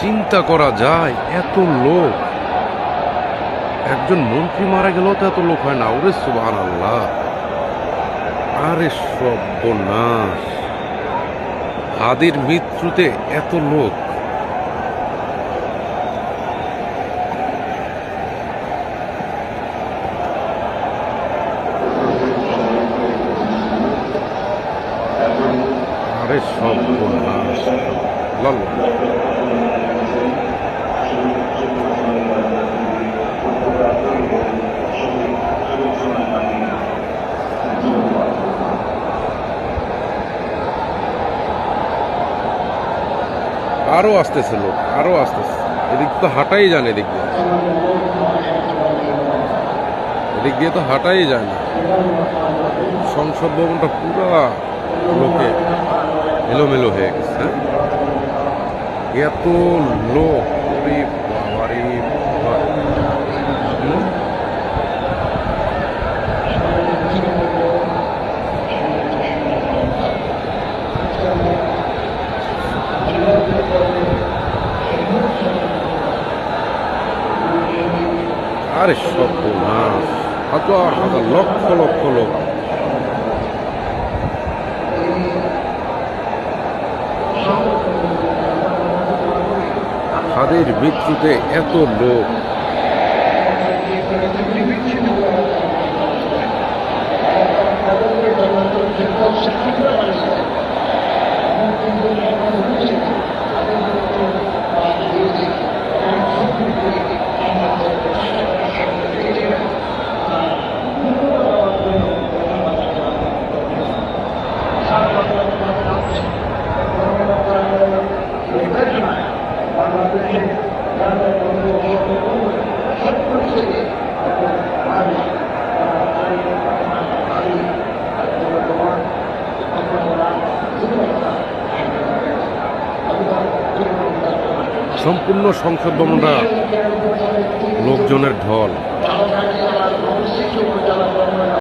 চিন্তা করা যায় এত লোক, একজন মন্ত্রী মারা গেলেও তো এত লোক হয় না। ওরে সুবহানাল্লাহ, আরে সর্বনাশ, হাদির মৃত্যুতে এত লোক। আরে সর্বনাশ, লাল আরো আসতেছে লোক, আরো আসতেছে। এদিক তো হাঁটাই যায় না, এদিক দিয়ে তো হাঁটাই যায় না। সংসদ ভবনটা পুরা লোকে এলোমেলো হয়ে গেছে। হ্যাঁ, এত লোক, ওরে বাবারে বাবা। আরে সর্বনাশ, হাজার হাজার লক্ষ লক্ষ লোক। হাদির মৃত্যুতে এত লোক। সম্পূর্ণ সংসদ ভবনটা লোকজনের ঢল।